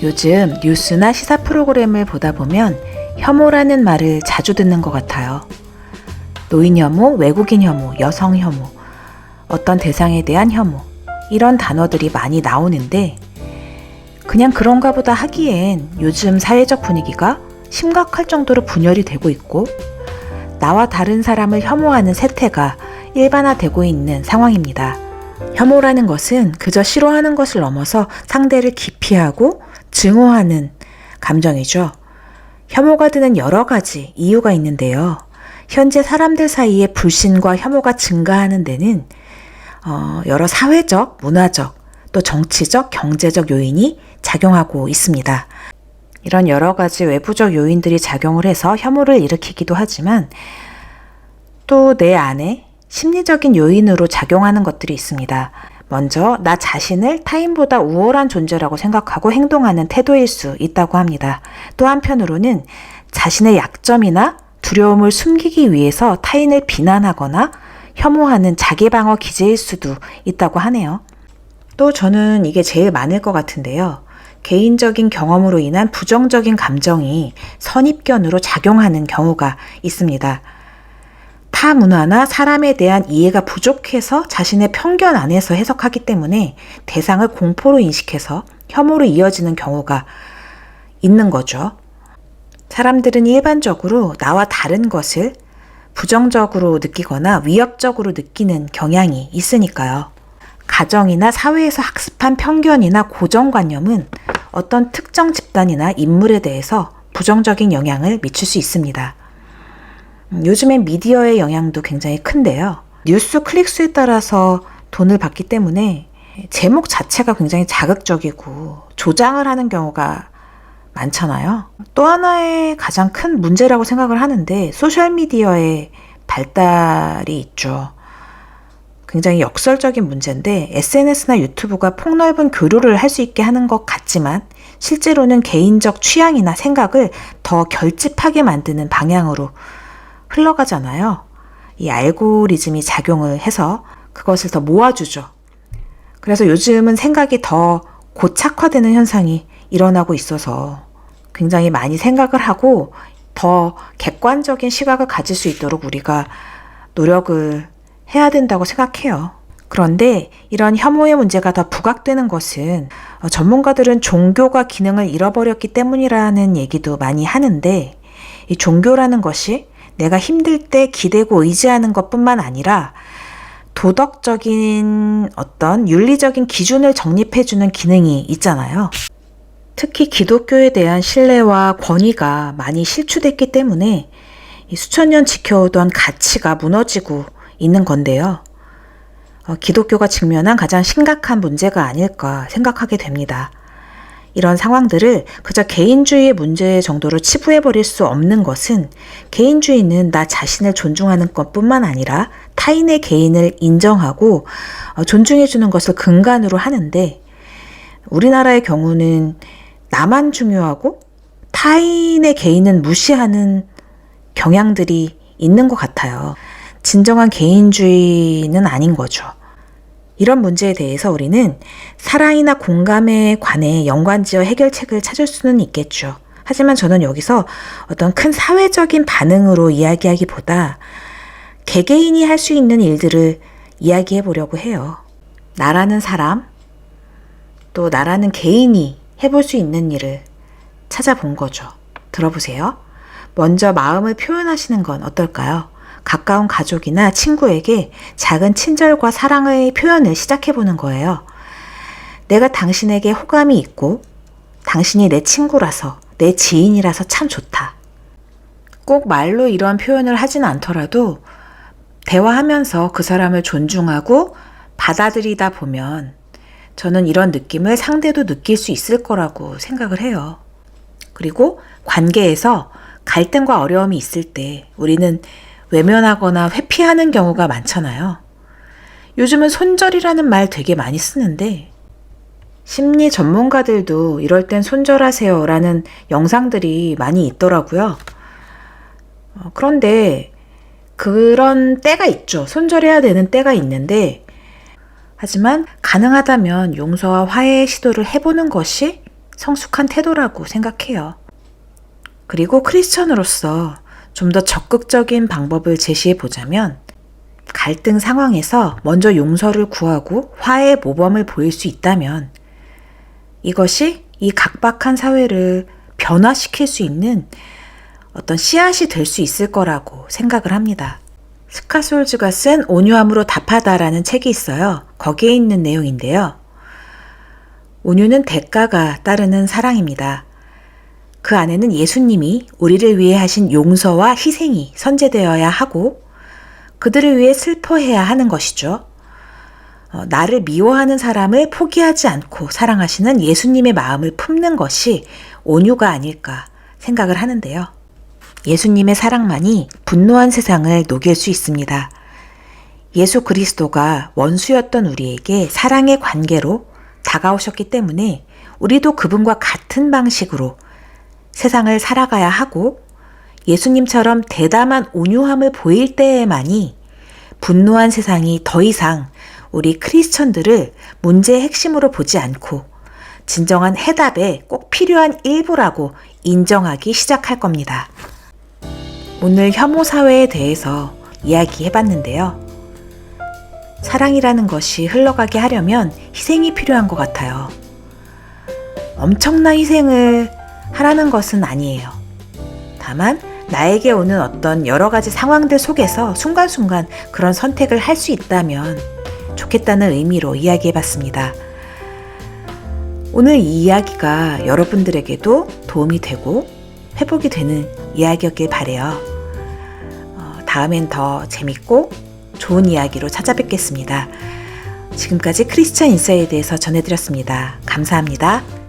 요즘 뉴스나 시사 프로그램을 보다 보면 혐오라는 말을 자주 듣는 것 같아요. 노인 혐오, 외국인 혐오, 여성 혐오, 어떤 대상에 대한 혐오, 이런 단어들이 많이 나오는데 그냥 그런가 보다 하기엔 요즘 사회적 분위기가 심각할 정도로 분열이 되고 있고 나와 다른 사람을 혐오하는 세태가 일반화되고 있는 상황입니다. 혐오라는 것은 그저 싫어하는 것을 넘어서 상대를 기피하고 증오하는 감정이죠. 혐오가 드는 여러 가지 이유가 있는데요. 현재 사람들 사이에 불신과 혐오가 증가하는 데는 여러 사회적, 문화적, 또 정치적, 경제적 요인이 작용하고 있습니다. 이런 여러 가지 외부적 요인들이 작용을 해서 혐오를 일으키기도 하지만 또 내 안에 심리적인 요인으로 작용하는 것들이 있습니다. 먼저 나 자신을 타인보다 우월한 존재라고 생각하고 행동하는 태도일 수 있다고 합니다. 또 한편으로는 자신의 약점이나 두려움을 숨기기 위해서 타인을 비난하거나 혐오하는 자기방어 기제일 수도 있다고 하네요. 또 저는 이게 제일 많을 것 같은데요. 개인적인 경험으로 인한 부정적인 감정이 선입견으로 작용하는 경우가 있습니다. 타 문화나 사람에 대한 이해가 부족해서 자신의 편견 안에서 해석하기 때문에 대상을 공포로 인식해서 혐오로 이어지는 경우가 있는 거죠. 사람들은 일반적으로 나와 다른 것을 부정적으로 느끼거나 위협적으로 느끼는 경향이 있으니까요. 가정이나 사회에서 학습한 편견이나 고정관념은 어떤 특정 집단이나 인물에 대해서 부정적인 영향을 미칠 수 있습니다. 요즘엔 미디어의 영향도 굉장히 큰데요. 뉴스 클릭수에 따라서 돈을 받기 때문에 제목 자체가 굉장히 자극적이고 조장을 하는 경우가 많잖아요. 또 하나의 가장 큰 문제라고 생각을 하는데 소셜미디어의 발달이 있죠. 굉장히 역설적인 문제인데 SNS나 유튜브가 폭넓은 교류를 할 수 있게 하는 것 같지만 실제로는 개인적 취향이나 생각을 더 결집하게 만드는 방향으로 흘러가잖아요. 이 알고리즘이 작용을 해서 그것을 더 모아주죠. 그래서 요즘은 생각이 더 고착화되는 현상이 일어나고 있어서 굉장히 많이 생각을 하고 더 객관적인 시각을 가질 수 있도록 우리가 노력을 해야 된다고 생각해요. 그런데 이런 혐오의 문제가 더 부각되는 것은 전문가들은 종교가 기능을 잃어버렸기 때문이라는 얘기도 많이 하는데 이 종교라는 것이 내가 힘들 때 기대고 의지하는 것뿐만 아니라 도덕적인 어떤 윤리적인 기준을 정립해주는 기능이 있잖아요. 특히 기독교에 대한 신뢰와 권위가 많이 실추됐기 때문에 수천 년 지켜오던 가치가 무너지고 있는 건데요. 기독교가 직면한 가장 심각한 문제가 아닐까 생각하게 됩니다. 이런 상황들을 그저 개인주의의 문제 정도로 치부해버릴 수 없는 것은 개인주의는 나 자신을 존중하는 것뿐만 아니라 타인의 개인을 인정하고 존중해주는 것을 근간으로 하는데 우리나라의 경우는 나만 중요하고 타인의 개인은 무시하는 경향들이 있는 것 같아요. 진정한 개인주의는 아닌 거죠. 이런 문제에 대해서 우리는 사랑이나 공감에 관해 연관지어 해결책을 찾을 수는 있겠죠. 하지만 저는 여기서 어떤 큰 사회적인 반응으로 이야기하기보다 개개인이 할 수 있는 일들을 이야기해 보려고 해요. 나라는 사람, 또 나라는 개인이 해볼 수 있는 일을 찾아본 거죠. 들어보세요. 먼저 마음을 표현하시는 건 어떨까요? 가까운 가족이나 친구에게 작은 친절과 사랑의 표현을 시작해보는 거예요. 내가 당신에게 호감이 있고 당신이 내 친구라서 내 지인이라서 참 좋다. 꼭 말로 이러한 표현을 하진 않더라도 대화하면서 그 사람을 존중하고 받아들이다 보면 저는 이런 느낌을 상대도 느낄 수 있을 거라고 생각을 해요. 그리고 관계에서 갈등과 어려움이 있을 때 우리는 외면하거나 회피하는 경우가 많잖아요. 요즘은 손절이라는 말 되게 많이 쓰는데 심리 전문가들도 이럴 땐 손절하세요 라는 영상들이 많이 있더라고요. 그런데 그런 때가 있죠. 손절해야 되는 때가 있는데 하지만 가능하다면 용서와 화해의 시도를 해보는 것이 성숙한 태도라고 생각해요. 그리고 크리스천으로서 좀 더 적극적인 방법을 제시해 보자면 갈등 상황에서 먼저 용서를 구하고 화해 모범을 보일 수 있다면 이것이 이 각박한 사회를 변화시킬 수 있는 어떤 씨앗이 될 수 있을 거라고 생각을 합니다. 스카솔즈가 쓴 온유함으로 답하다라는 책이 있어요. 거기에 있는 내용인데요. 온유는 대가가 따르는 사랑입니다. 그 안에는 예수님이 우리를 위해 하신 용서와 희생이 선재되어야 하고 그들을 위해 슬퍼해야 하는 것이죠. 나를 미워하는 사람을 포기하지 않고 사랑하시는 예수님의 마음을 품는 것이 온유가 아닐까 생각을 하는데요. 예수님의 사랑만이 분노한 세상을 녹일 수 있습니다. 예수 그리스도가 원수였던 우리에게 사랑의 관계로 다가오셨기 때문에 우리도 그분과 같은 방식으로 세상을 살아가야 하고 예수님처럼 대담한 온유함을 보일 때에만이 분노한 세상이 더 이상 우리 크리스천들을 문제의 핵심으로 보지 않고 진정한 해답에 꼭 필요한 일부라고 인정하기 시작할 겁니다. 오늘 혐오 사회에 대해서 이야기해봤는데요. 사랑이라는 것이 흘러가게 하려면 희생이 필요한 것 같아요. 엄청난 희생을 하라는 것은 아니에요. 다만 나에게 오는 어떤 여러 가지 상황들 속에서 순간순간 그런 선택을 할 수 있다면 좋겠다는 의미로 이야기해봤습니다. 오늘 이 이야기가 여러분들에게도 도움이 되고 회복이 되는 이야기였길 바래요. 다음엔 더 재밌고 좋은 이야기로 찾아뵙겠습니다. 지금까지 크리스천 인사이드에서 전해드렸습니다. 감사합니다.